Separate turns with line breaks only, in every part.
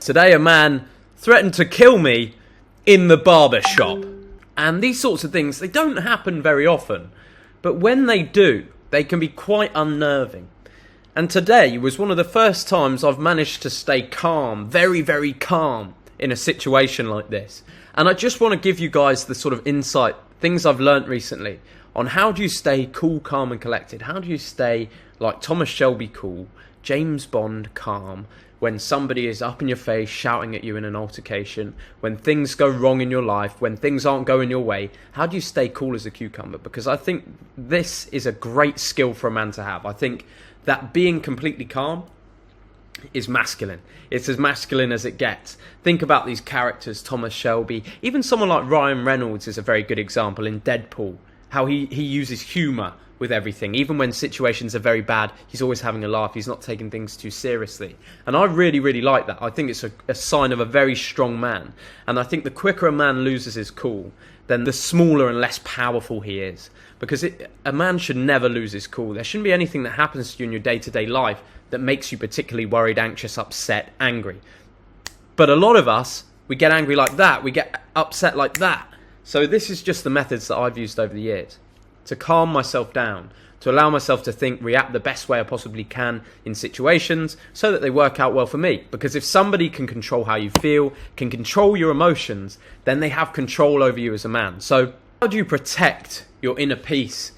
Today a man threatened to kill me in the barber shop. And these sorts of things, they don't happen very often. But when they do, they can be quite unnerving. And today was one of the first times I've managed to stay calm, very, very calm in a situation like this. And I just want to give you guys the sort of insight, things I've learnt recently on how do you stay cool, calm and collected? How do you stay like Thomas Shelby cool, James Bond calm, when somebody is up in your face shouting at you in an altercation, when things go wrong in your life, when things aren't going your way? How do you stay cool as a cucumber? Because I think this is a great skill for a man to have. I think that being completely calm is masculine. It's as masculine as it gets. Think about these characters, Thomas Shelby. Even someone like Ryan Reynolds is a very good example in Deadpool. How he uses humour with everything. Even when situations are very bad, he's always having a laugh. He's not taking things too seriously. And I really, really like that. I think it's a sign of a very strong man. And I think the quicker a man loses his cool, then the smaller and less powerful he is. Because a man should never lose his cool. There shouldn't be anything that happens to you in your day-to-day life that makes you particularly worried, anxious, upset, angry. But a lot of us, we get angry like that. We get upset like that. So this is just the methods that I've used over the years to calm myself down, to allow myself to think, react the best way I possibly can in situations so that they work out well for me. Because if somebody can control how you feel, can control your emotions, then they have control over you as a man. So how do you protect your inner peace?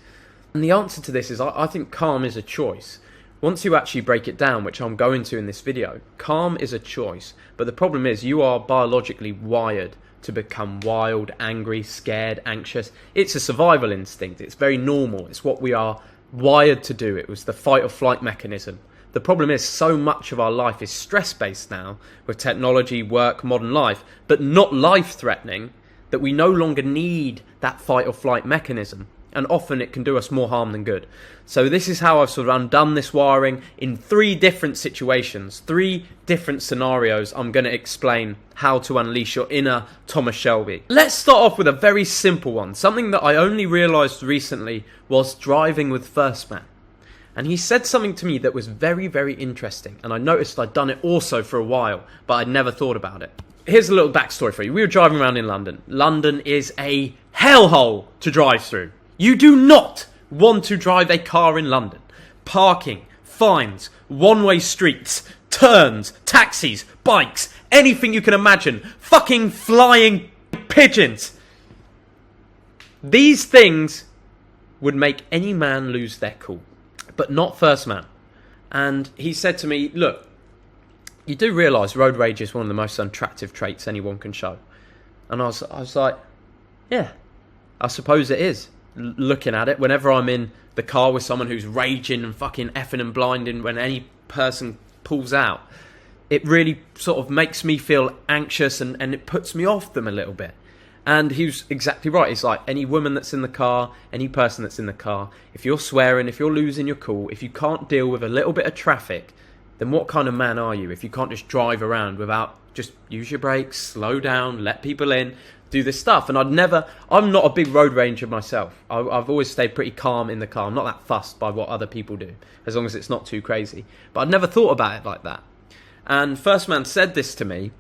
And the answer to this is I think calm is a choice. Once you actually break it down, which I'm going to in this video, calm is a choice. But the problem is you are biologically wired to become wild, angry, scared, anxious. It's a survival instinct. It's very normal. It's what we are wired to do. It was the fight or flight mechanism. The problem is so much of our life is stress-based now with technology, work, modern life, but not life-threatening, that we no longer need that fight or flight mechanism. And often it can do us more harm than good. So this is how I've sort of undone this wiring in 3 different situations, 3 different scenarios. I'm going to explain how to unleash your inner Thomas Shelby. Let's start off with a very simple one, something that I only realised recently whilst driving with First Man. And he said something to me that was very, very interesting. And I noticed I'd done it also for a while, but I'd never thought about it. Here's a little backstory for you. We were driving around in London. London is a hellhole to drive through. You do not want to drive a car in London. Parking, fines, one-way streets, turns, taxis, bikes, anything you can imagine. Fucking flying pigeons. These things would make any man lose their cool, but not First Man. And he said to me, look, you do realise road rage is one of the most unattractive traits anyone can show. And I was like, yeah, I suppose it is. Looking at it, whenever I'm in the car with someone who's raging and fucking effing and blinding when any person pulls out, it really sort of makes me feel anxious and it puts me off them a little bit. And he was exactly right. He's like, any woman that's in the car, any person that's in the car, if you're swearing, if you're losing your cool, if you can't deal with a little bit of traffic, then what kind of man are you if you can't just drive around without, just use your brakes, slow down, let people in, do this stuff? And I'm not a big road rager myself. I've always stayed pretty calm in the car. I'm not that fussed by what other people do, as long as it's not too crazy. But I'd never thought about it like that. And First Man said this to me,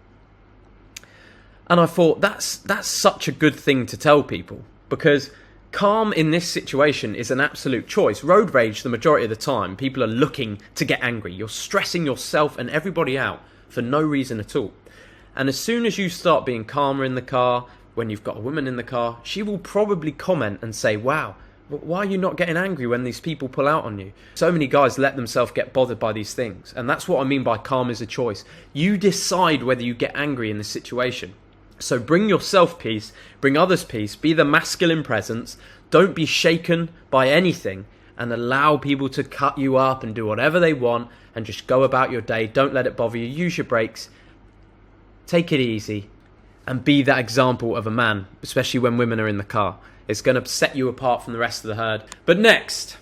and I thought, that's such a good thing to tell people, because calm in this situation is an absolute choice. Road rage, the majority of the time, people are looking to get angry. You're stressing yourself and everybody out for no reason at all. And as soon as you start being calmer in the car, when you've got a woman in the car, she will probably comment and say, wow, why are you not getting angry when these people pull out on you? So many guys let themselves get bothered by these things. And that's what I mean by calm is a choice. You decide whether you get angry in this situation. So bring yourself peace, bring others peace, be the masculine presence, don't be shaken by anything, and allow people to cut you up and do whatever they want and just go about your day. Don't let it bother you. Use your brakes. Take it easy. And be that example of a man, especially when women are in the car. It's going to set you apart from the rest of the herd. But next,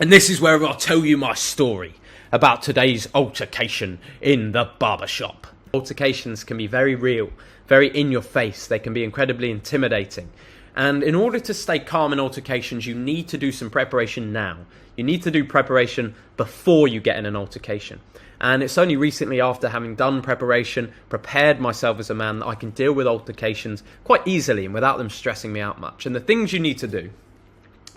and this is where I'll tell you my story about today's altercation in the barbershop. Altercations can be very real, very in your face. They can be incredibly intimidating. And in order to stay calm in altercations, you need to do some preparation now. You need to do preparation before you get in an altercation. And it's only recently, after having done preparation, prepared myself as a man, that I can deal with altercations quite easily and without them stressing me out much. And the things you need to do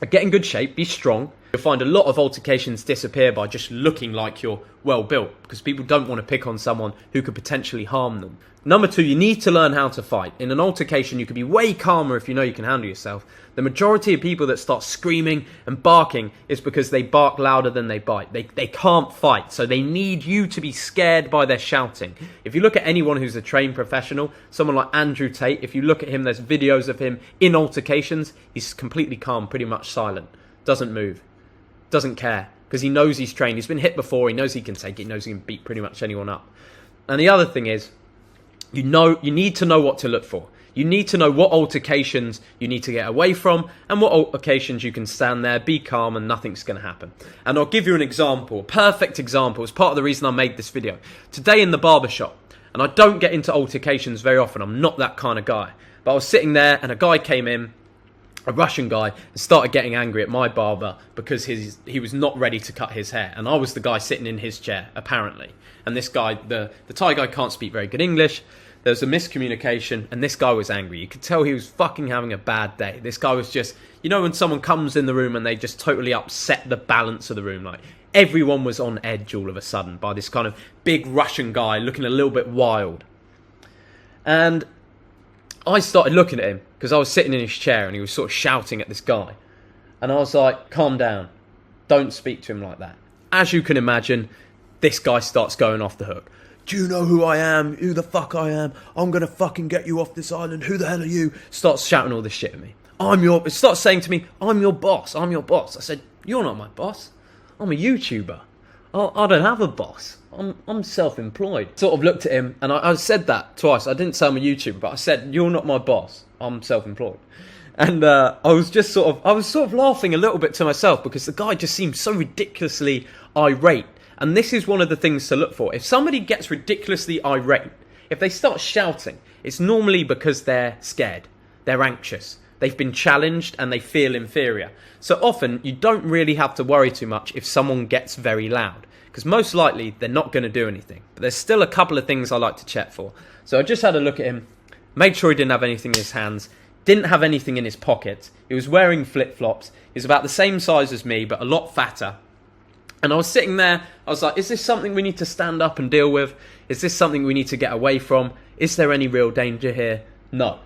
are get in good shape, be strong. You'll find a lot of altercations disappear by just looking like you're well built, because people don't want to pick on someone who could potentially harm them. Number 2, you need to learn how to fight. In an altercation, you can be way calmer if you know you can handle yourself. The majority of people that start screaming and barking is because they bark louder than they bite. They can't fight, so they need you to be scared by their shouting. If you look at anyone who's a trained professional, someone like Andrew Tate, if you look at him, there's videos of him in altercations, he's completely calm, pretty much silent, doesn't move, doesn't care, because he knows he's trained. He's been hit before, he knows he can take it, he knows he can beat pretty much anyone up. And the other thing is, you need to know what to look for. You need to know what altercations you need to get away from and what altercations you can stand there, be calm, and nothing's going to happen. And I'll give you an example, a perfect example. It's part of the reason I made this video. Today in the barbershop, and I don't get into altercations very often. I'm not that kind of guy. But I was sitting there and a guy came in, a Russian guy, and started getting angry at my barber because he was not ready to cut his hair. And I was the guy sitting in his chair, apparently. And this guy, the Thai guy, can't speak very good English. There was a miscommunication, and this guy was angry. You could tell he was fucking having a bad day. This guy was just, you know when someone comes in the room and they just totally upset the balance of the room? Like, everyone was on edge all of a sudden by this kind of big Russian guy looking a little bit wild. And I started looking at him, because I was sitting in his chair and he was sort of shouting at this guy. And I was like, calm down. Don't speak to him like that. As you can imagine, this guy starts going off the hook. Do you know who I am? Who the fuck I am? I'm going to fucking get you off this island. Who the hell are you? Starts shouting all this shit at me. Starts saying to me, I'm your boss. I'm your boss. I said, you're not my boss. I'm a YouTuber. I don't have a boss. I'm self-employed. Sort of looked at him, and I said that twice. I didn't say I'm a YouTuber, but I said, you're not my boss. I'm self-employed. And I was sort of laughing a little bit to myself, because the guy just seemed so ridiculously irate. And this is one of the things to look for. If somebody gets ridiculously irate, if they start shouting, it's normally because they're scared. They're anxious. They've been challenged and they feel inferior. So often, you don't really have to worry too much if someone gets very loud, because most likely they're not going to do anything. But there's still a couple of things I like to check for. So I just had a look at him, made sure he didn't have anything in his hands, didn't have anything in his pockets. He was wearing flip-flops. He's about the same size as me, but a lot fatter. And I was sitting there, I was like, is this something we need to stand up and deal with? Is this something we need to get away from? Is there any real danger here? No.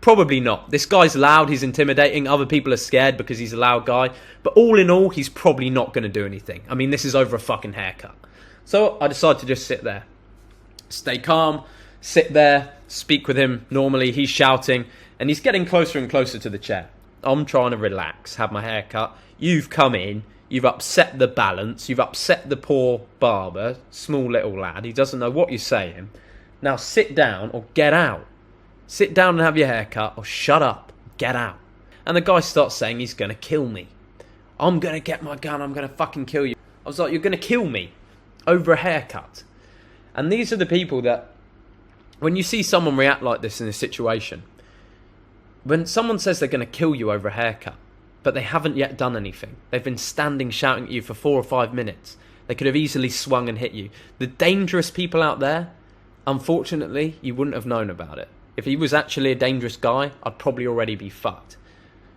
Probably not. This guy's loud, he's intimidating, other people are scared because he's a loud guy. But all in all, he's probably not going to do anything. I mean, this is over a fucking haircut. So I decided to just sit there. Stay calm, sit there, speak with him normally. He's shouting, and he's getting closer and closer to the chair. I'm trying to relax, have my hair cut. You've come in. You've upset the balance. You've upset the poor barber, small little lad. He doesn't know what you're saying. Now sit down or get out. Sit down and have your hair cut, or shut up, get out. And the guy starts saying he's going to kill me. I'm going to get my gun, I'm going to fucking kill you. I was like, you're going to kill me over a haircut. And these are the people that, when you see someone react like this in a situation, when someone says they're going to kill you over a haircut, but they haven't yet done anything. They've been standing shouting at you for 4 or 5 minutes. They could have easily swung and hit you. The dangerous people out there, unfortunately, you wouldn't have known about it. If he was actually a dangerous guy, I'd probably already be fucked.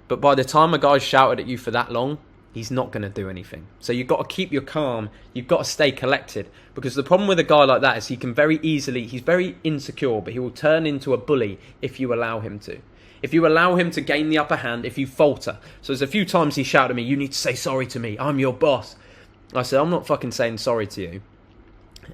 But by the time a guy's shouted at you for that long, he's not going to do anything. So you've got to keep your calm. You've got to stay collected. Because the problem with a guy like that is he can very easily, he's very insecure, but he will turn into a bully if you allow him to. If you allow him to gain the upper hand, if you falter. So there's a few times he shouted at me, you need to say sorry to me, I'm your boss. I said, I'm not fucking saying sorry to you.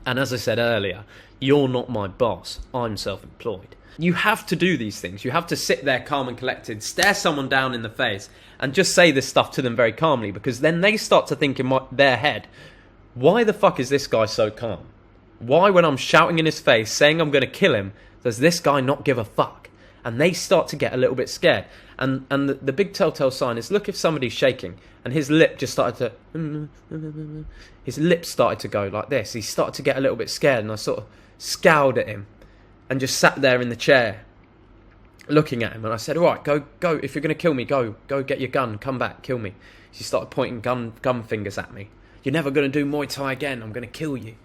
And as I said earlier, you're not my boss, I'm self-employed. You have to do these things. You have to sit there calm and collected, stare someone down in the face, and just say this stuff to them very calmly, because then they start to think in their head, why the fuck is this guy so calm? Why, when I'm shouting in his face, saying I'm going to kill him, does this guy not give a fuck? And they start to get a little bit scared. And the big telltale sign is, look if somebody's shaking, and his lip just started to... His lips started to go like this. He started to get a little bit scared, and I sort of scowled at him and just sat there in the chair looking at him. And I said, all right, go, if you're going to kill me, go get your gun, come back, kill me. He started pointing gun fingers at me. You're never going to do Muay Thai again, I'm going to kill you.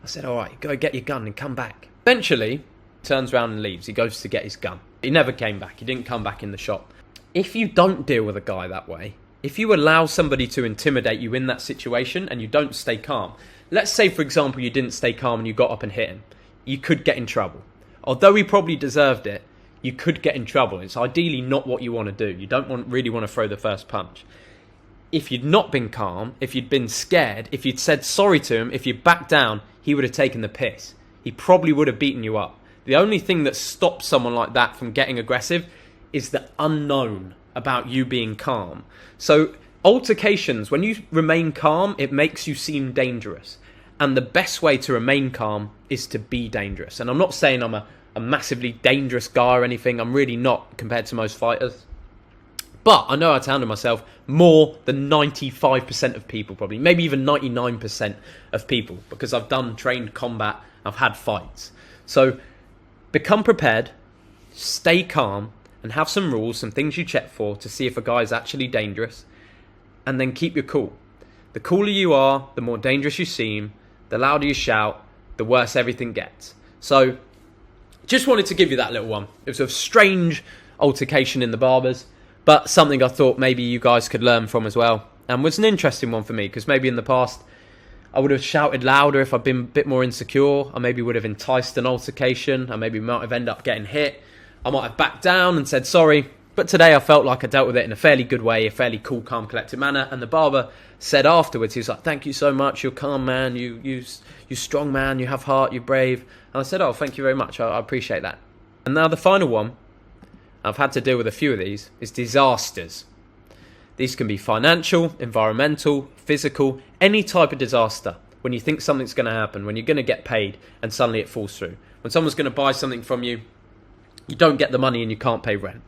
I said, all right, go get your gun and come back. Eventually, he turns around and leaves. He goes to get his gun. He never came back. He didn't come back in the shop. If you don't deal with a guy that way, if you allow somebody to intimidate you in that situation and you don't stay calm, let's say, for example, you didn't stay calm and you got up and hit him, you could get in trouble. Although he probably deserved it, you could get in trouble. It's ideally not what you want to do. You don't really want to throw the first punch. If you'd not been calm, if you'd been scared, if you'd said sorry to him, if you'd backed down, he would have taken the piss. He probably would have beaten you up. The only thing that stops someone like that from getting aggressive is the unknown about you being calm. So altercations, when you remain calm, it makes you seem dangerous. And the best way to remain calm is to be dangerous. And I'm not saying I'm a massively dangerous guy or anything. I'm really not compared to most fighters. But I know how to handle myself more than 95% of people, probably. Maybe even 99% of people. Because I've done trained combat. I've had fights. So become prepared. Stay calm. And have some rules, some things you check for to see if a guy is actually dangerous. And then keep your cool. The cooler you are, the more dangerous you seem. The louder you shout, the worse everything gets. So, just wanted to give you that little one. It was a strange altercation in the barbers, but something I thought maybe you guys could learn from as well. And was an interesting one for me, because maybe in the past I would have shouted louder if I'd been a bit more insecure. I maybe would have enticed an altercation. I maybe might have ended up getting hit. I might have backed down and said sorry. But today I felt like I dealt with it in a fairly good way, a fairly cool, calm, collected manner. And the barber said afterwards, he was like, thank you so much, you're calm, man, you strong, man, you have heart, you're brave. And I said, oh, thank you very much, I appreciate that. And now the final one, I've had to deal with a few of these, is disasters. These can be financial, environmental, physical, any type of disaster. When you think something's going to happen, when you're going to get paid and suddenly it falls through. When someone's going to buy something from you, you don't get the money and you can't pay rent.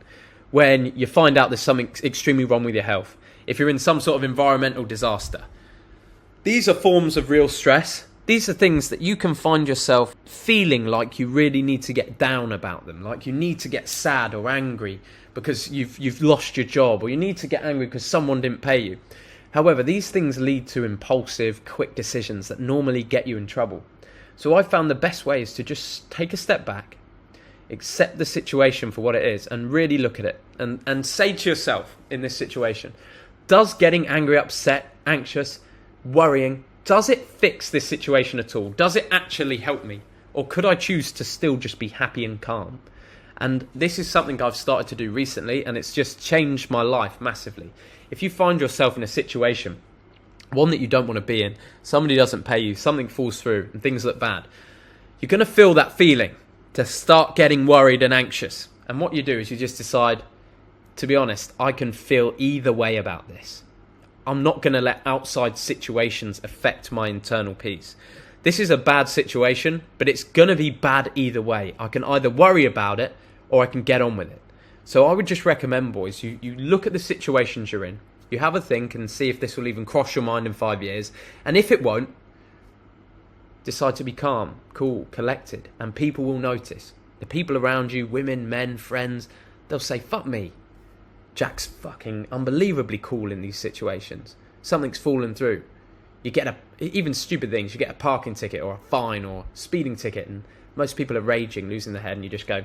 When you find out there's something extremely wrong with your health. If you're in some sort of environmental disaster. These are forms of real stress. These are things that you can find yourself feeling like you really need to get down about them. Like you need to get sad or angry because you've lost your job. Or you need to get angry because someone didn't pay you. However, these things lead to impulsive, quick decisions that normally get you in trouble. So I found the best way is to just take a step back. Accept the situation for what it is and really look at it and say to yourself in this situation, does getting angry, upset, anxious, worrying, does it fix this situation at all? Does it actually help me? Or could I choose to still just be happy and calm? And this is something I've started to do recently and it's just changed my life massively. If you find yourself in a situation, one that you don't want to be in, somebody doesn't pay you, something falls through and things look bad, you're going to feel that feeling to start getting worried and anxious. And what you do is you just decide, to be honest, I can feel either way about this. I'm not going to let outside situations affect my internal peace. This is a bad situation, but it's going to be bad either way. I can either worry about it or I can get on with it. So I would just recommend, boys, you look at the situations you're in. You have a think and see if this will even cross your mind in 5 years. And if it won't, decide to be calm, cool, collected, and people will notice. The people around you, women, men, friends, they'll say, fuck me. Jack's fucking unbelievably cool in these situations. Something's fallen through. You get even stupid things, you get a parking ticket or a fine or speeding ticket, and most people are raging, losing their head, and you just go,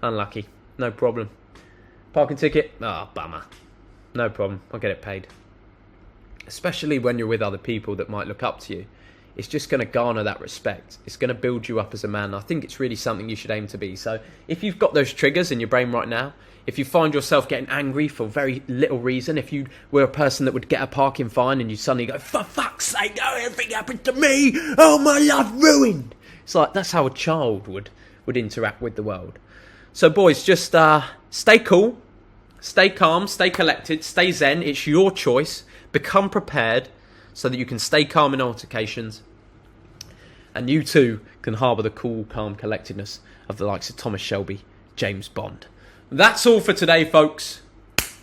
unlucky, no problem. Parking ticket, bummer. No problem, I'll get it paid. Especially when you're with other people that might look up to you. It's just going to garner that respect. It's going to build you up as a man. I think it's really something you should aim to be. So if you've got those triggers in your brain right now, if you find yourself getting angry for very little reason, if you were a person that would get a parking fine and you suddenly go, for fuck's sake, oh, everything happened to me, oh, my life ruined. It's like, that's how a child would interact with the world. So boys, just stay cool, stay calm, stay collected, stay zen. It's your choice. Become prepared so that you can stay calm in altercations. And you too can harbour the cool, calm collectedness of the likes of Thomas Shelby, James Bond. That's all for today, folks.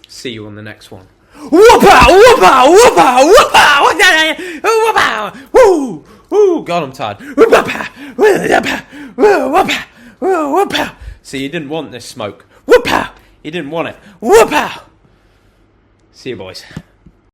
See you on the next one. Whoop-ow, whoop-ow, whoop-ow, whoop-ow, whoop-ow, woo, woo, God, I'm tired. Whoop-ow, whoop-ow, whoop-ow. See, you didn't want this smoke. Whoop-ow, you didn't want it. Whoop-ow. See you, boys.